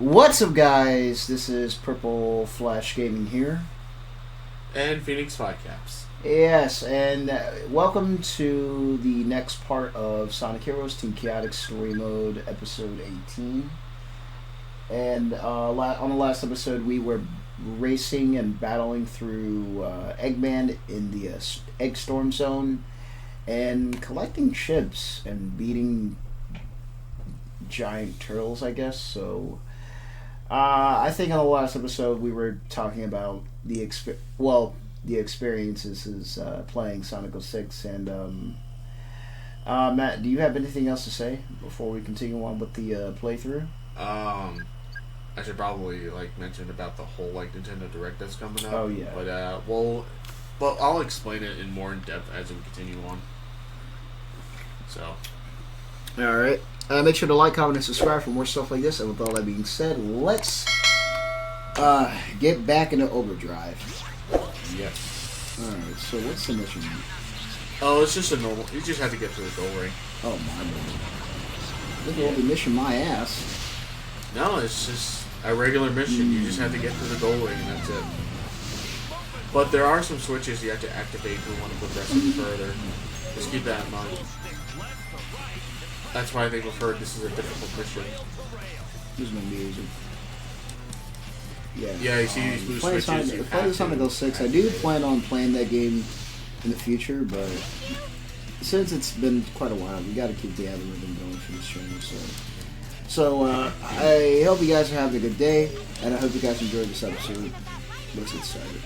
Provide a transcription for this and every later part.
What's up, guys? This is Purple Flash Gaming here. And Phoenix Firecaps. Yes, and welcome to the next part of Sonic Heroes Team Chaotic Story Mode, Episode 18. And on the last episode, we were racing and battling through Eggman in the Egg Storm Zone and collecting chips and beating giant turtles, I guess. So, I think on the last episode we were talking about the experiences is playing Sonic 06. And Matt, do you have anything else to say before we continue on with the playthrough? I should probably mention about the whole Nintendo Direct that's coming up. Oh yeah. But I'll explain it in more in depth as we continue on. So. All right. Make sure to like, comment, and subscribe for more stuff like this. And with all that being said, let's get back into Overdrive. Yes. All right. So what's the mission? Oh, it's just a normal. You just have to get to the goal ring. Oh my lord. Look at all the mission, my ass. No, it's just a regular mission. You just have to get to the goal ring, and that's it. But there are some switches you have to activate if you want to progress any further. Just keep that in mind. That's why they referred this is a difficult mission. This is gonna be easy. Yeah. Yeah, you see these blue switches. Playing Sonic 06. I do plan on playing that game in the future, but since it's been quite a while, we got to keep the algorithm going for this channel. So I hope you guys are having a good day, and I hope you guys enjoyed this episode. Let's get started.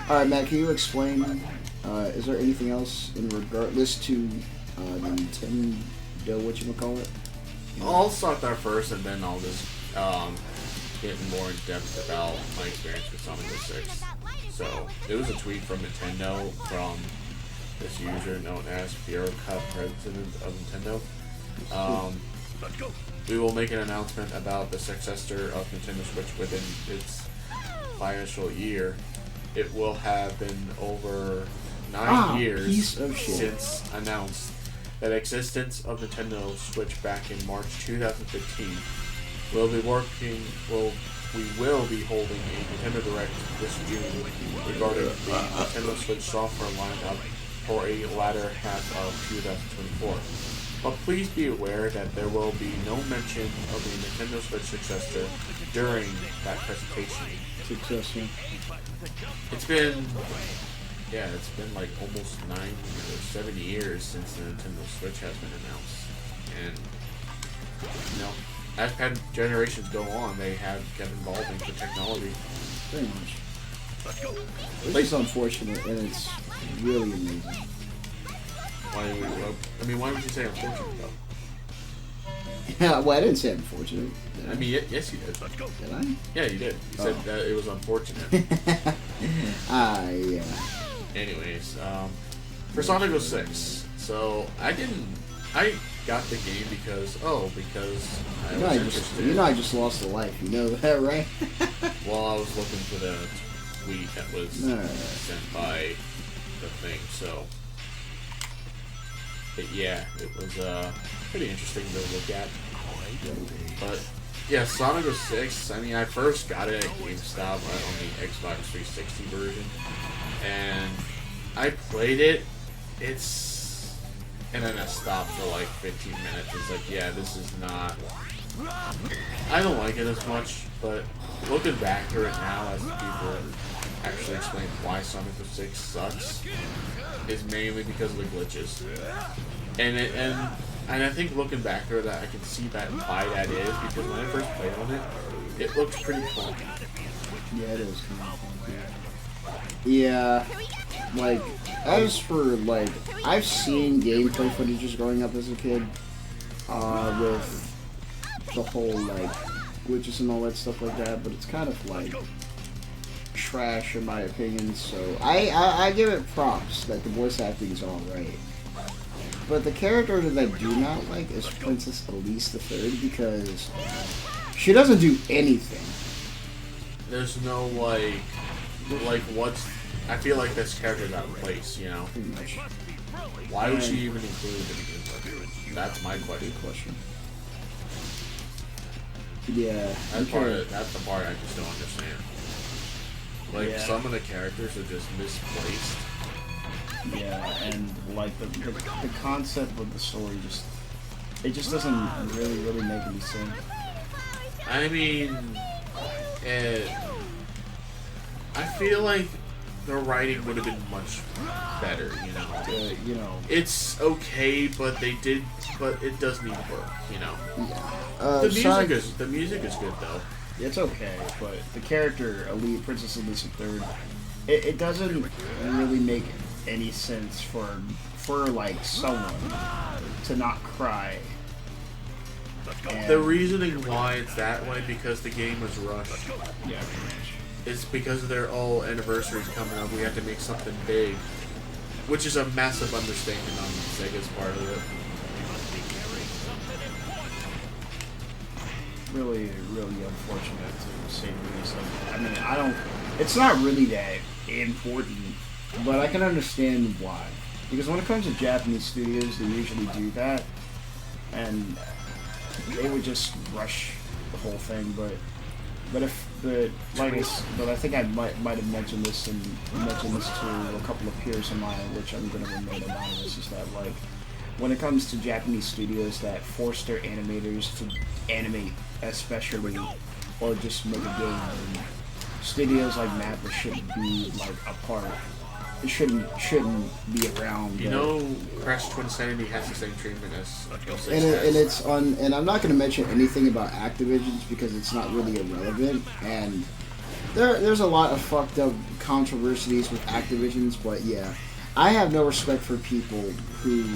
All right, Matt, can you explain? Is there anything else in regardless to the Nintendo, whatchamacallit? I'll start there first, and then I'll just get more in depth about my experience with Sonic 06. So, it was a tweet from Nintendo from this user known as Fiero Cup, president of Nintendo. We will make an announcement about the successor of Nintendo Switch within its financial year. It will have been over 9 years since announced that existence of Nintendo Switch back in March 2015. We will be holding a Nintendo Direct this June regarding the Nintendo Switch software lineup for a latter half of 2024. But please be aware that there will be no mention of the Nintendo Switch successor during that presentation. Successor. It's been almost 9 or 7 years since the Nintendo Switch has been announced. And, as generations go on, they have kept evolving the technology. Very much. This is unfortunate, and it's really amazing. Why would you say unfortunate, though? Yeah, well, I didn't say unfortunate. I mean, yes, you did. Did I? Yeah, you did. You said that it was unfortunate. Yeah. Anyways, for Sonic 06, so I got the game because I was interested. I just lost a life. You know that, right? Well, I was looking for the tweet that was sent by the thing, so. But yeah, it was pretty interesting to look at. But yeah, Sonic 06, I mean, I first got it at GameStop on the Xbox 360 version, and I played it. And then I stopped for 15 minutes. It's like, yeah, this is not. I don't like it as much, but looking back through it now, as people actually explain why Sonic 06 sucks, is mainly because of the glitches. And I think looking back through that, I can see why that is, because when I first played on it, it looked pretty clunky. Yeah, it is kind of funky. Yeah, as for, I've seen gameplay footages growing up as a kid, with the whole, glitches and all that stuff like that, but it's kind of, trash in my opinion, so I give it props that the voice acting is alright. But the character that I do not like is Princess Elise III, because she doesn't do anything. There's no, what's... I feel like this character's out of place, Pretty much. Why would she even include it? That's my question. Good question. Yeah. That's the part I just don't understand. Like, some of the characters are just misplaced. Yeah, and like the concept of the story it just doesn't really make any sense. I mean, I feel like the writing would have been much better, you know. You know, it's okay, but it does need work, you know. Yeah. The music is good though. It's okay, but the character Elite Princess Elizabeth III, it doesn't really make any sense for like someone to not cry. The reasoning why it's that way because the game was rushed. Yeah. It's because of their anniversaries coming up. We have to make something big, which is a massive understatement on Sega's part of it. Really unfortunate to say the least. I mean, it's not really that important, but I can understand why. Because when it comes to Japanese studios, they usually do that, and they would just rush the whole thing. But I think I might have mentioned this to a couple of peers of mine, which I'm going to remain anonymous. Is that like when it comes to Japanese studios that force their animators to animate especially or just make a game, and studios like Mappa shouldn't be like a part. It shouldn't be around. You know, Crash Twinsanity has the same treatment as and it's on. And I'm not going to mention anything about Activision's because it's not really irrelevant. And there's a lot of fucked up controversies with Activision's, but yeah, I have no respect for people who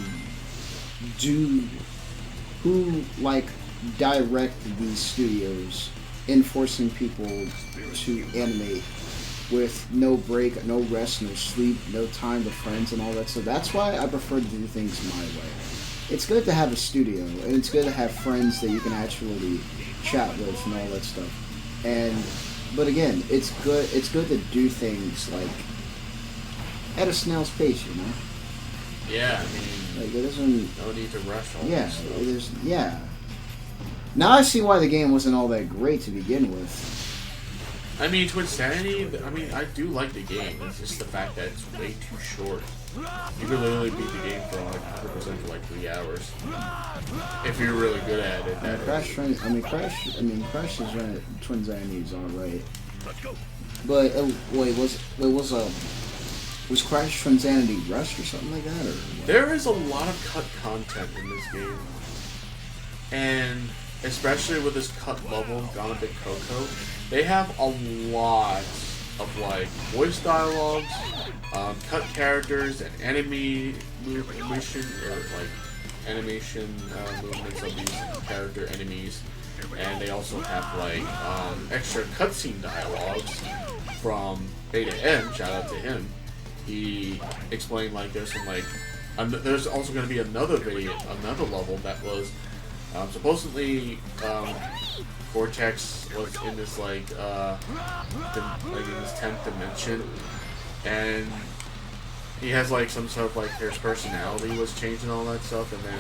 like direct these studios, enforcing people to animate with no break, no rest, no sleep, no time with friends and all that stuff. That's why I prefer to do things my way. It's good to have a studio, and it's good to have friends that you can actually chat with and all that stuff. But again, it's good to do things like at a snail's pace, you know? Yeah, I mean, like, it doesn't... No need to rush all yeah, this stuff. it is, yeah. Now I see why the game wasn't all that great to begin with. I mean, Twinsanity, I mean, I do like the game. It's just the fact that it's way too short. You could literally beat the game for like 100% for like 3 hours. If you're really good at it. Crash is when Twinsanity is alright. But was Crash Twinsanity rushed or something like that? Or what? There is a lot of cut content in this game. And especially with this cut level, Gone Bit Coco, they have a lot of like voice dialogues, cut characters, and animation movements of these character enemies, and they also have like extra cutscene dialogues from Beta M. Shout out to him. He explained like there's some like there's also going to be another level that was supposedly Cortex was in this like in this 10th dimension, and he has like some sort of like his personality was changed and all that stuff, and then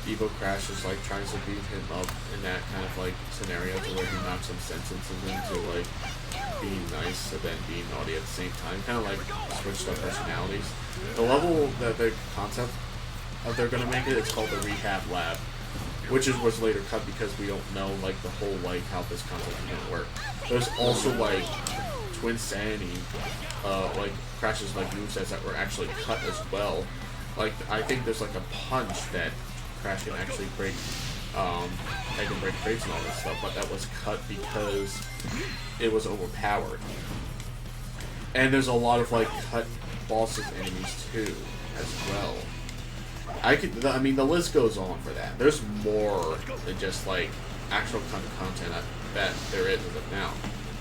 Evo Crash is like trying to beat him up in that kind of like scenario to where he knocks some sense into him to like being nice and then being naughty at the same time, kind of like switched up personalities. The level that the concept of they're gonna make it's called the Rehab Lab, which was later cut because we don't know like the whole like how this concept is gonna work. There's also like Twinsanity, like Crash's like movesets that were actually cut as well. Like I think there's like a punch that Crash can actually break, they can break crates and all that stuff, but that was cut because it was overpowered. And there's a lot of like cut bosses enemies too, as well. I mean, the list goes on for that. There's more than just like actual kind of content that there is as of now.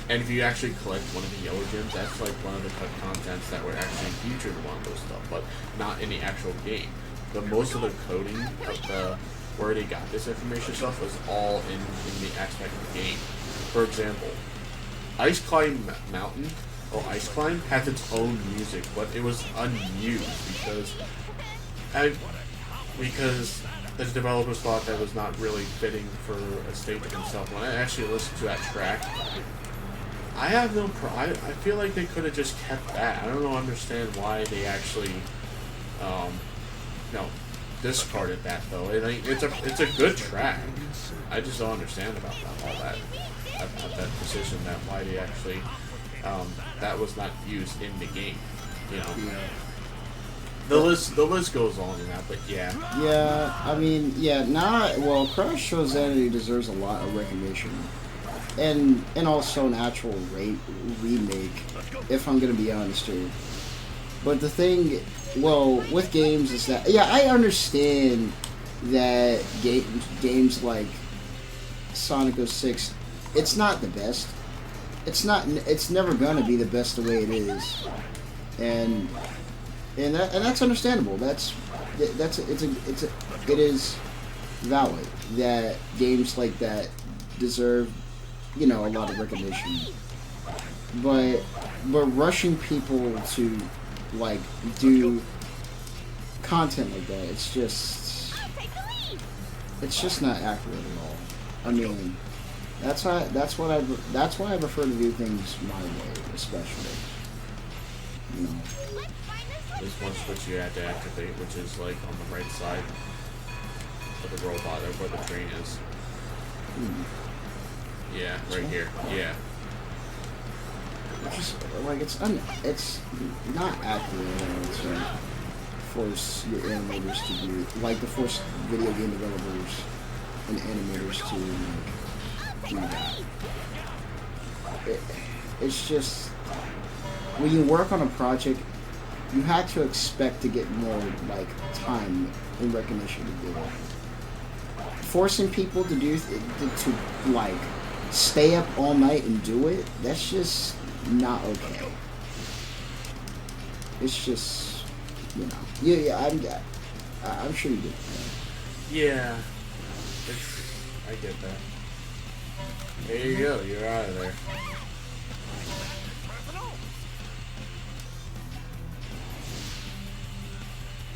And if you actually collect one of the yellow gems, that's like one of the cut contents that were actually featured in one of those stuff, but not in the actual game. The most of the coding of where they got this information stuff was all in the aspect of the game. For example, Ice Climb Mountain or Ice Climb has its own music, but it was unused because the developers thought that was not really fitting for a stage of himself. When I actually listened to that track, I have no I feel like they could have just kept that. I don't understand why they actually, discarded that though. It's a good track. I just don't understand about that decision. That why they actually, that was not used in the game. You know. Yeah. The list goes on in that, but yeah. Yeah, I mean, yeah, well, Crash Shows Sanity deserves a lot of recognition. And also an actual remake, if I'm going to be honest too. But the thing, well, with games is that, yeah, I understand that games like Sonic 06, it's not the best. It's never going to be the best the way it is. And that's understandable. It is valid that games like that deserve, a lot of recognition. But rushing people to do content like that, it's just not accurate at all. I mean, that's why I prefer to do things my way, especially. There's one switch you had to activate, which is like on the right side of the robot, or where the train is. Yeah, right here. Yeah. Just it's not accurate to force your animators to do, to force video game developers and animators to do that. It's just when you work on a project, you had to expect to get more time and recognition to do it. Forcing people to do stay up all night and do it, that's just not okay. It's just, I'm sure you get that. Yeah, I get that. There you go, you're out of there.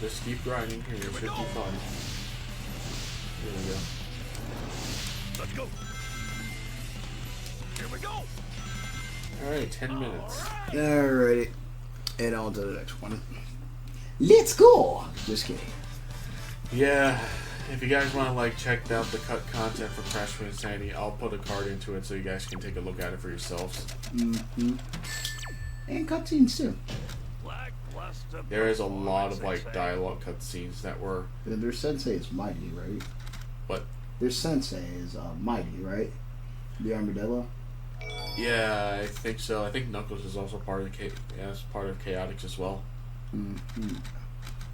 Just keep grinding here, it should be fun. Here we go. Let's go. Here we go. Alright, 10 minutes. Alrighty. And on to the next one. Let's go! Just kidding. Yeah, if you guys want to check out the cut content for Crash Bandicoot Insanity, I'll put a card into it so you guys can take a look at it for yourselves. Mm-hmm. And cutscenes too. There is a lot of dialogue cutscenes that were. Their sensei is Mighty, right? What? Their sensei is Mighty, right? The armadillo. Yeah, I think so. I think Knuckles is also part of Chaotix as well. Mm-hmm.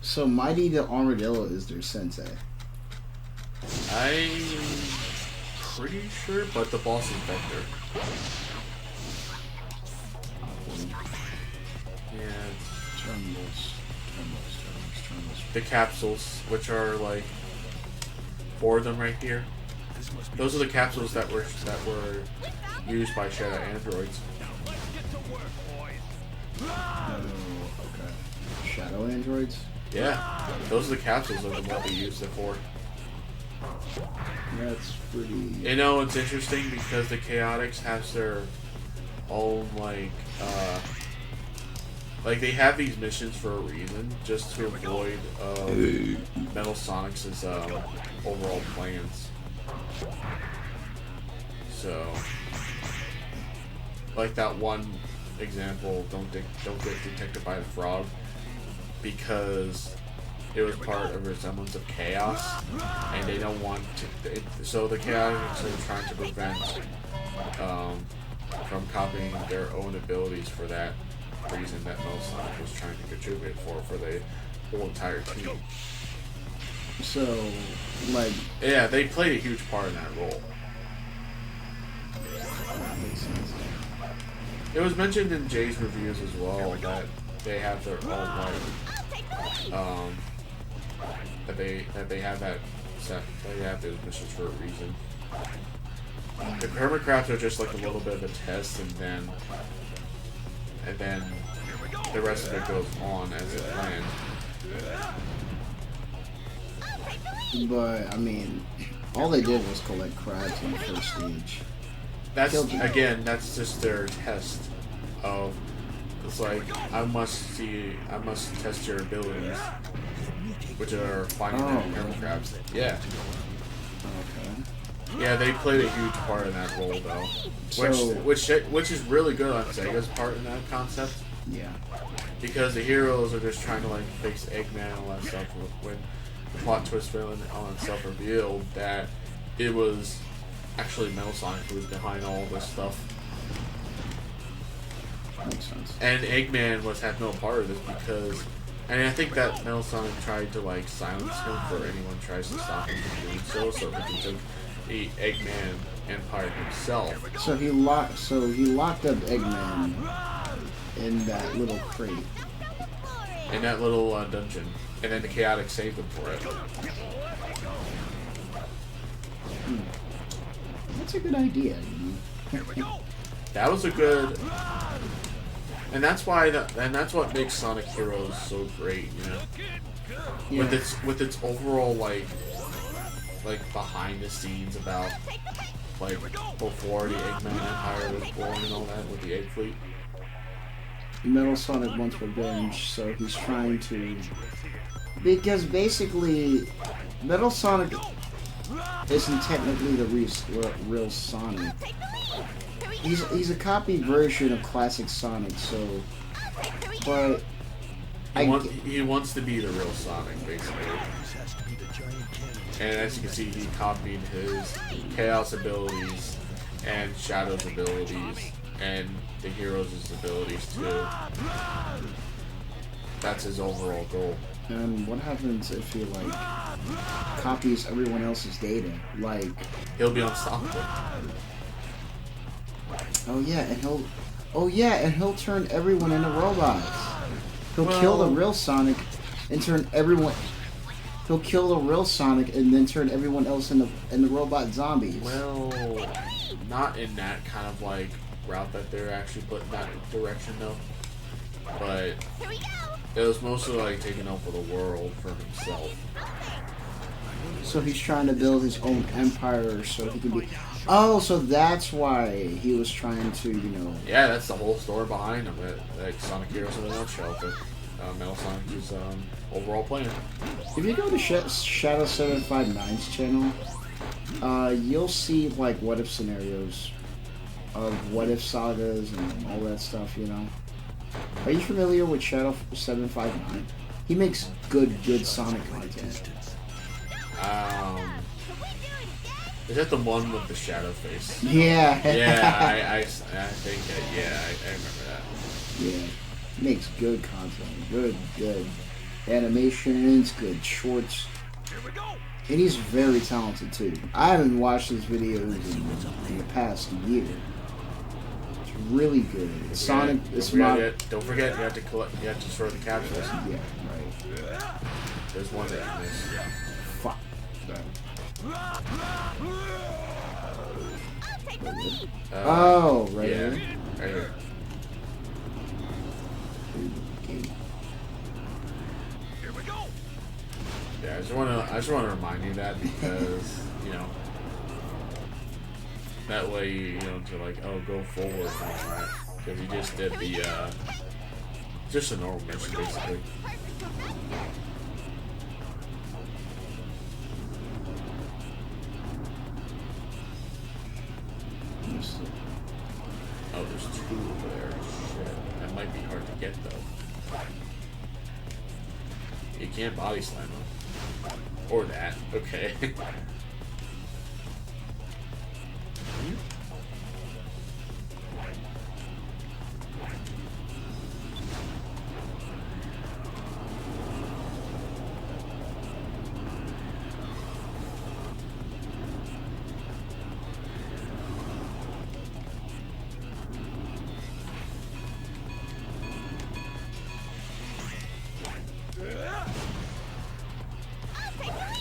So Mighty the armadillo is their sensei. I'm pretty sure, but the boss is Vector. Yeah. Terminals. The capsules, which are 4 of them right here. Those are the capsules that were used by Shadow Androids. Okay. Shadow Androids? Yeah, those are the capsules of what they used it for. That's pretty... You know, it's interesting because the Chaotix has their own, they have these missions for a reason, just to avoid Metal Sonic's overall plans. So, that one example, don't get detected by the frog, because it was part of Resemblance of Chaos, and they don't want to. So the Chaotix are trying to prevent from copying their own abilities for that reason that Metal Sonic was trying to contribute for the whole entire team. So, yeah, they played a huge part in that role. That makes sense. It was mentioned in Jay's reviews as well that they have their own that they have that set. They have those missions for a reason. The Hermitcrafts are just a little bit of a test, and then the rest of it goes on as it planned. But I mean, all they did was collect crabs in the first stage. That's Killed you. again. That's just their test of. It's like I must test your abilities, which are finding them hermit crabs. Yeah, Okay. yeah. They played a huge part in that role though, So- which is really good on Sega's part in that concept. Yeah. Because the heroes are just trying to like fix Eggman and all that stuff. When the plot twist and all that stuff revealed that it was actually Metal Sonic who was behind all this stuff, Makes sense. and Eggman had no part of this because, and I think that Metal Sonic tried to like silence him for anyone tries to stop him from doing so he can take the Eggman Empire himself. So he locked up Eggman in that little crate. In that little dungeon, and then the Chaotix saved him for it. That's a good idea. That was a good, and that's why that's what makes Sonic Heroes so great, you know. Yeah. With its overall like behind the scenes about like before the Eggman Empire was born and all that with the Egg Fleet. Metal Sonic wants revenge, so he's trying to. Because basically, Metal Sonic isn't technically the real Sonic. He's a copy version of classic Sonic, so. But. He wants to be the real Sonic, basically. And as you can see, he copied his Chaos abilities and Shadow's abilities and the heroes' abilities too. That's his overall goal. And what happens if he like copies everyone else's data? Like, He'll be unstoppable. oh yeah, and he'll turn everyone into robots. He'll kill the real Sonic and turn everyone. He'll kill the real Sonic and then turn everyone else into robot zombies. Well, not in that kind of like route that they're actually putting that direction though. But it was mostly like taking over the world for himself. So he's trying to build his own empire so he can be. Oh, so that's why he was trying to, you know. Yeah, that's the whole story behind him. Like Sonic Heroes in a nutshell. But Metal Sonic's overall plan. If you go to Shadow 759's channel, you'll see like what if scenarios of what if sagas and all that stuff. You know. Are you familiar with Shadow 759? He makes good Sonic content. Is that the one with the shadow face? Yeah. Yeah, I think I remember that. Yeah. Makes good content. Good animations, good shorts. And he's very talented too. I haven't watched his videos in the past year. It's really good. Sonic is Don't forget, you have to collect. You have to sort the capsules. Yeah, right. There's one that you missed. Fuck. Oh, right Yeah, here. right here. Yeah, I just want to remind you that because you know that way you know to like go forward and all that because you just did the just a normal mission basically. Oh, there's two over there. Shit, that might be hard to get though. You can't body slam them. Or that. Okay.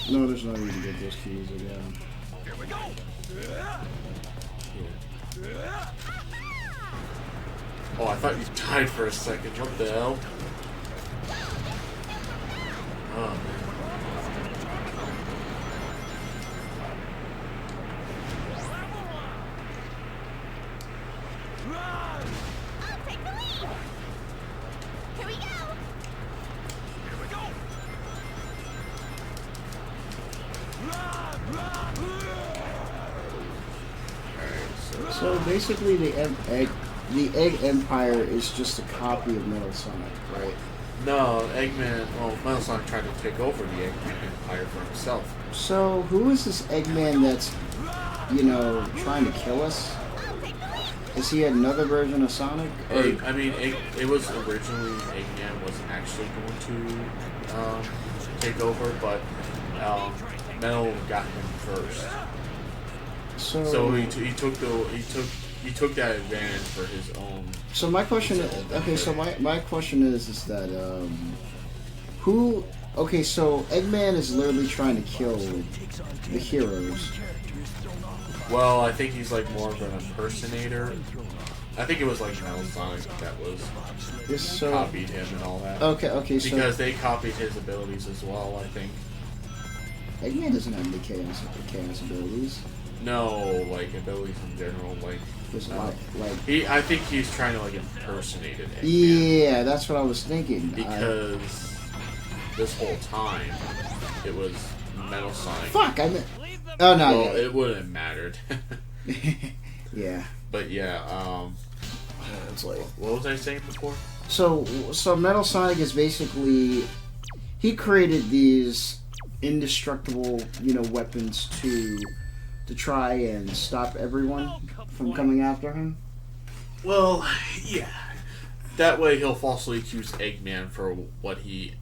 No, there's no need to get those keys again. Here we go. Yeah. Oh, I thought you died for a second. What the hell? Oh, man. I'll take the lead. Here we go. Here we go. Alright, so So basically, the Egg Empire is just a copy of Metal Sonic, right? no, Eggman. Well, Metal Sonic tried to take over the Eggman Empire for himself. So who is this Eggman that's, you know, trying to kill us? Is he another version of Sonic? Or, I mean, it was originally Eggman wasn't actually going to take over, but Metal got him first. So he took that advantage for his own. So my question is, okay, so my question is that who? Okay, so Eggman is literally trying to kill the heroes. Well, I think he's like more of an impersonator. I think it was like Metal Sonic that was copied him and all that. Okay, so Because they copied his abilities as well, I think. Eggman doesn't have any chaos abilities. No, like abilities in general, like. Just like I think he's trying to like impersonate it. yeah, that's what I was thinking. Because this whole time it was Metal Sonic. Fuck, I meant. Oh no. Well, it wouldn't have mattered. Yeah. But yeah, It's like. what was I saying before? So Metal Sonic is basically he created these indestructible, you know, weapons to try and stop everyone from coming after him. Well, yeah. That way he'll falsely accuse Eggman for what he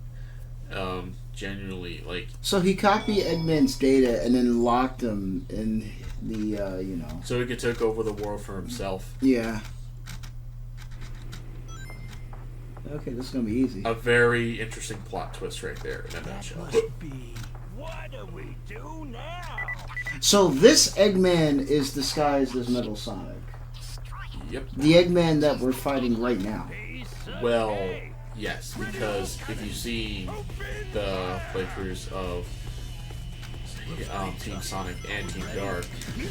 genuinely like. So he copied Eggman's data and then locked him in the you know. So he could take over the world for himself. Yeah. Okay, this is gonna be easy. A very interesting plot twist right there in a nutshell. What do we do now? So this Eggman is disguised as Metal Sonic. Yep. The Eggman that we're fighting right now. Well, yes, because if you see the playthroughs of Team Sonic and Team Dark,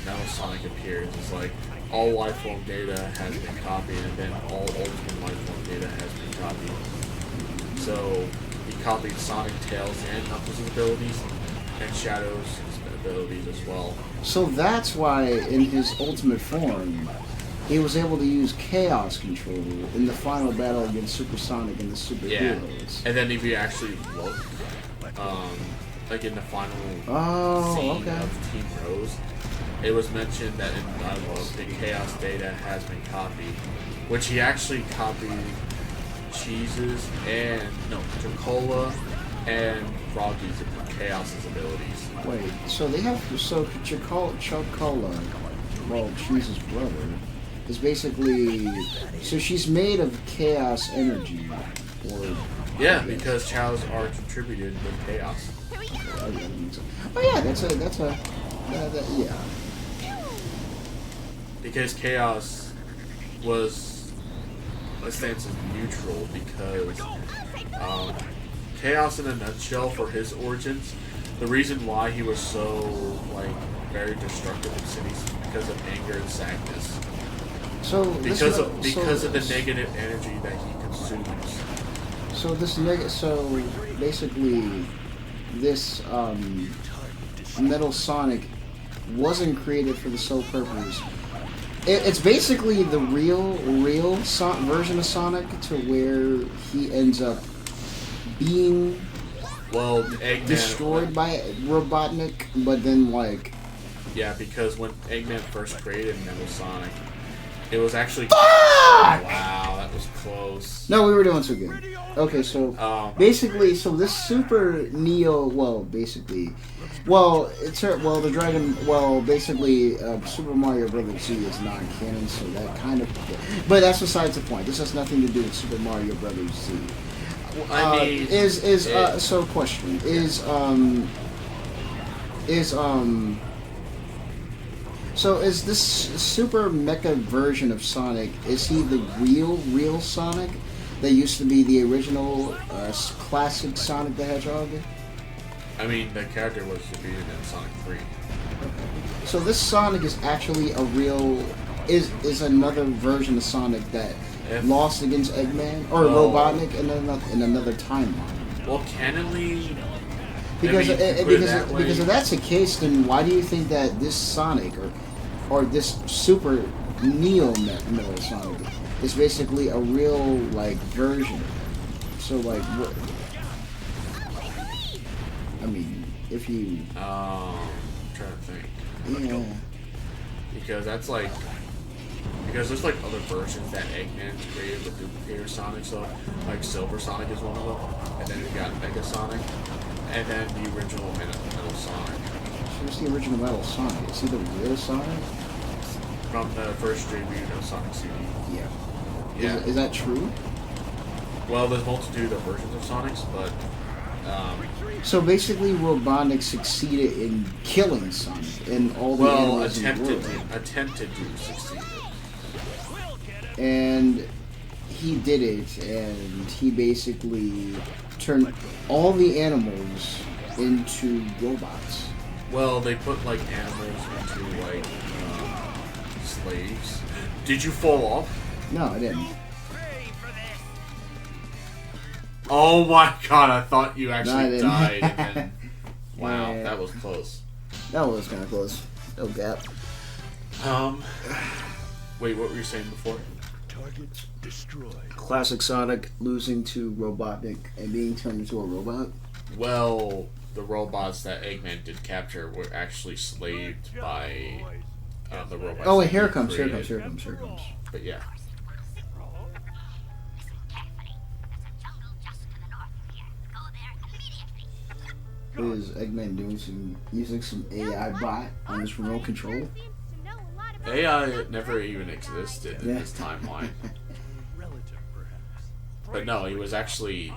Metal Sonic appears as like all life form data has been copied, and then all ultimate life form data has been copied. So he copied Sonic, Tails, and Knuckles' abilities, and Shadow's abilities as well. So that's why in his ultimate form, he was able to use Chaos Control in the final battle against Super Sonic and the superheroes. And then if you actually look, like in the final scene okay. of Team Rose, it was mentioned that in dialogue the Chaos data has been copied, which he actually copied Cheese's and Dracola and Froggy's Chaos's abilities. Wait, so they have Chocola, well, Cheese's brother, is basically so she's made of chaos energy, or Yeah, because Chows are contributed with Chaos. oh yeah, that's a yeah. Because Chaos was, let's say it's neutral, because Chaos in a nutshell for his origins, the reason why he was so like very destructive in cities is because of anger and sadness. So Because of the negative energy that he consumes. So basically, this Metal Sonic wasn't created for the sole purpose. It's basically the real version of Sonic, to where he ends up being Eggman destroyed by Robotnik, but then like. Yeah, because when Eggman first created Metal Sonic, it was actually. Fuck! Wow, that was close. No, we were doing so good. Okay, so basically, so this Super Neo, basically, Super Mario Brothers Z is non-canon, so that kind of, but that's besides the point. This has nothing to do with Super Mario Brothers Z. I mean, so question So is this Super Mecha version of Sonic, is he the real Sonic that used to be the original classic Sonic the Hedgehog? I mean, the character was defeated in Sonic 3. So this Sonic is actually a real is another version of Sonic that If- lost against Eggman or Well- Robotnik in another timeline. Well, canonly, Because I mean, you could put it that way. because if that's the case, then why do you think that this Sonic or this Super Neo Metal Sonic is basically a real like version? So like, what? I mean, if you I'm trying to think. yeah. Because that's like, because there's like other versions that Eggman's created with duplicator Sonic, so like Silver Sonic is one of them, and then we got Mega Sonic, and then the original Metal Sonic Who's the original Metal Sonic? Is he the real Sonic? from the first debut of Sonic CD. Yeah. Yeah. Is that true? Well, there's multitude of versions of Sonics, but So basically, Robotnik succeeded in killing Sonic and all the well, animals in the world. attempted to succeed. And he did it, and he basically turned all the animals into robots. Well, they put like animals into like slaves. Did you fall off? No, I didn't. Oh my god, I thought you No, I actually didn't. died. And then, wow, Yeah. that was close. That was kind of close. No gap. Wait, what were you saying before? Target destroyed. Classic Sonic losing to Robotnik and being turned into a robot. Well, the robots that Eggman did capture were actually slaved by the robots. Oh, that and here he it comes, here it created. comes, here it comes, here it comes. But yeah. Is Eggman using some AI bot on his remote control? AI never even existed in Yeah. this timeline. Relative, perhaps. But no, he was actually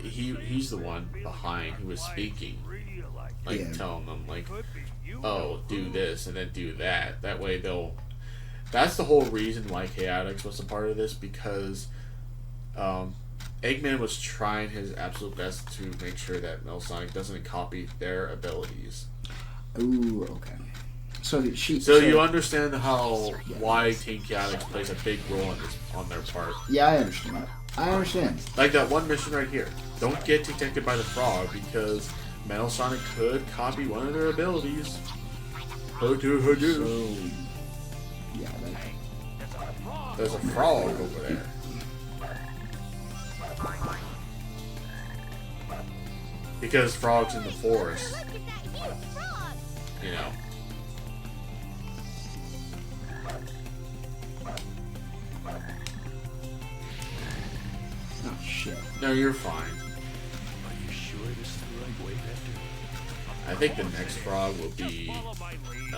he's the one behind who was speaking, like Yeah. telling them like, oh, do this and then do that. That way they'll. That's the whole reason why Chaotix was a part of this, because Eggman was trying his absolute best to make sure that Metal Sonic doesn't copy their abilities. Ooh, okay. So So you understand how why Team Chaotix plays a big role in this on their part. Yeah, I understand. I understand. Like that one mission right here. Don't get detected by the frog because Metal Sonic could copy one of their abilities. Hoodoo, hoodoo. So, yeah, There's a frog over there. Because frogs in the forest, you know. oh shit. No, you're fine. Are you sure this is the right way, Vector? I think the next frog will be Follow my lead.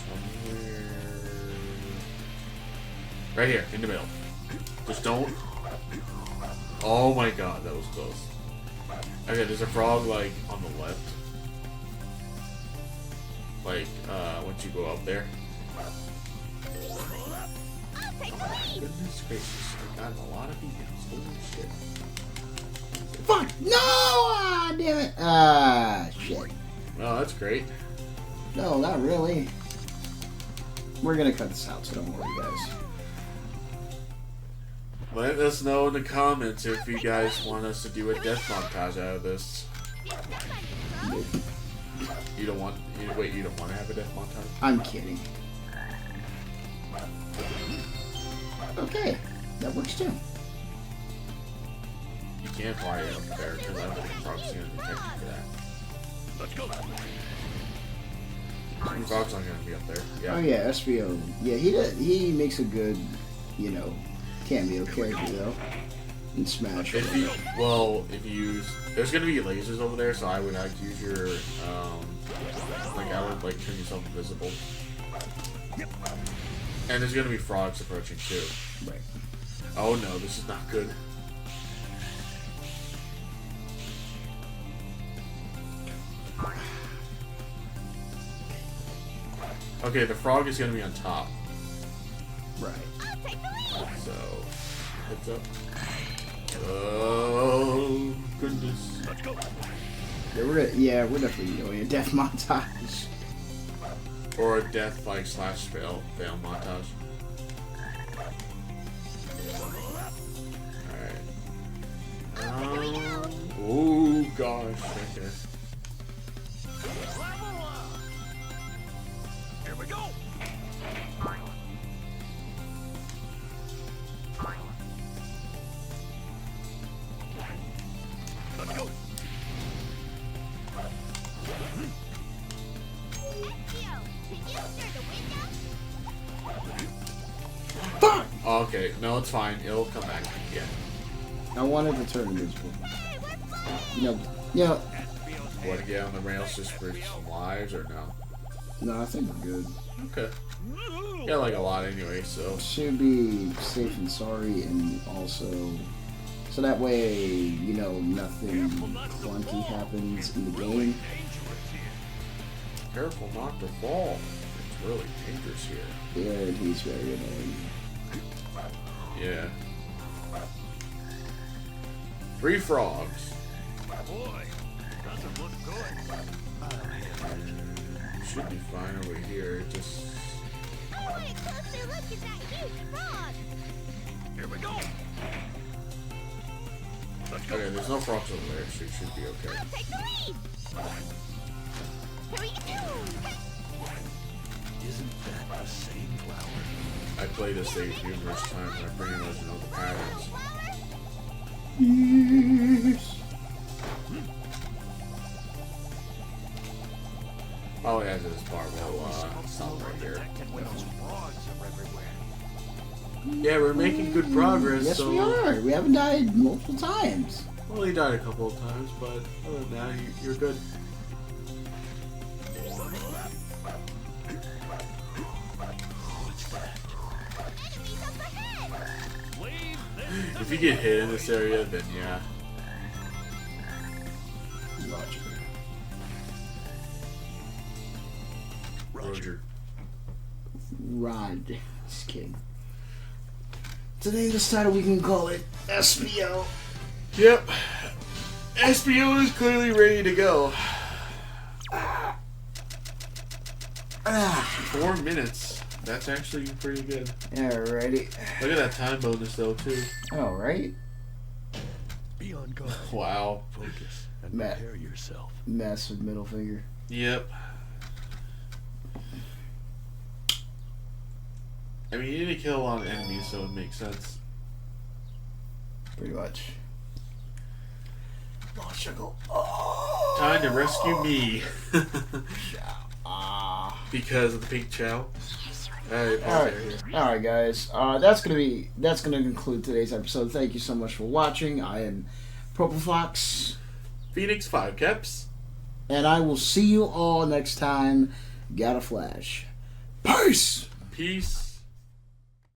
somewhere right here in the middle. Just don't. Oh my god, that was close. Okay, there's a frog like on the left. Like once you go up there. Goodness gracious, I've gotten a lot of beacons. Holy shit. Fuck! No! Ah, damn it! Ah, shit. Oh, that's great. No, not really. We're gonna cut this out, so don't worry, guys. Let us know in the comments if you guys want us to do a death montage out of this. You don't want. Wait, you don't want to have a death montage? I'm kidding. Okay, that works too. You can't fly it up there because I don't think Frog's gonna detect you for that. Let's go. Frog's not gonna be up there. Yeah. Oh yeah, SVO. Yeah, he makes a good, you know, cameo character though. In Smash. If you if you use, there's gonna be lasers over there, so I would like use your like I would like turn yourself invisible. And there's gonna be frogs approaching too. Right. Oh no, this is not good. Okay, the frog is gonna be on top. Right. So, heads up. Oh goodness. Let's go. Yeah, we're definitely doing a death montage. Or a death fight / fail montage. Alright. Oh gosh, okay. Here we go. Let's go. Ezio, can you stir the window? Fuck! Oh, okay, no, it's fine. It'll come back. Yeah. I wanted to turn invisible. Hey, we're fine. You know, Want to get on the rails just for some lives or no? no, I think we're good. Okay. Yeah, like a lot anyway, so. Should be safe and sorry, and also, so that way, you know, nothing clunky happens in the game. Careful not to fall. It's really dangerous here. Yeah, he's very annoying. Yeah. 3 frogs. Boy, doesn't look good. Should be fine over here. Just. I want a closer look at that huge frog. Here we go. Let's go. Okay, there's no frogs over there, so it should be okay. I'll take the lead. Here we go. Isn't that the same flower? I played this stage numerous times. I pretty much know the patterns. Yes. Probably has this Barbo song right here. Detected when those frogs are everywhere. Yeah, we're making good progress. Yes, so we are. We haven't died multiple times. Well, he died a couple of times, but other than that, you're good. What's that? Enemies up ahead. Leave this. If you get hit in this area, then yeah. Roger. Roger. Rod. Just kidding. Today, this title, we can call it SPO. Yep. SPO is clearly ready to go. 4 minutes. That's actually pretty good. Alrighty. Look at that time bonus though too. Alright. Be on guard. Wow. Focus and Matt. prepare yourself. Massive middle finger. Yep. I mean, you need to kill a lot of enemies, so it makes sense. Pretty much. Time to rescue me. Ah. Because of the pink chow. Alright, Alright, guys. That's gonna conclude today's episode. Thank you so much for watching. I am Purple Fox, Phoenix 5 Caps. and I will see you all next time. Gotta flash. Peace. Peace.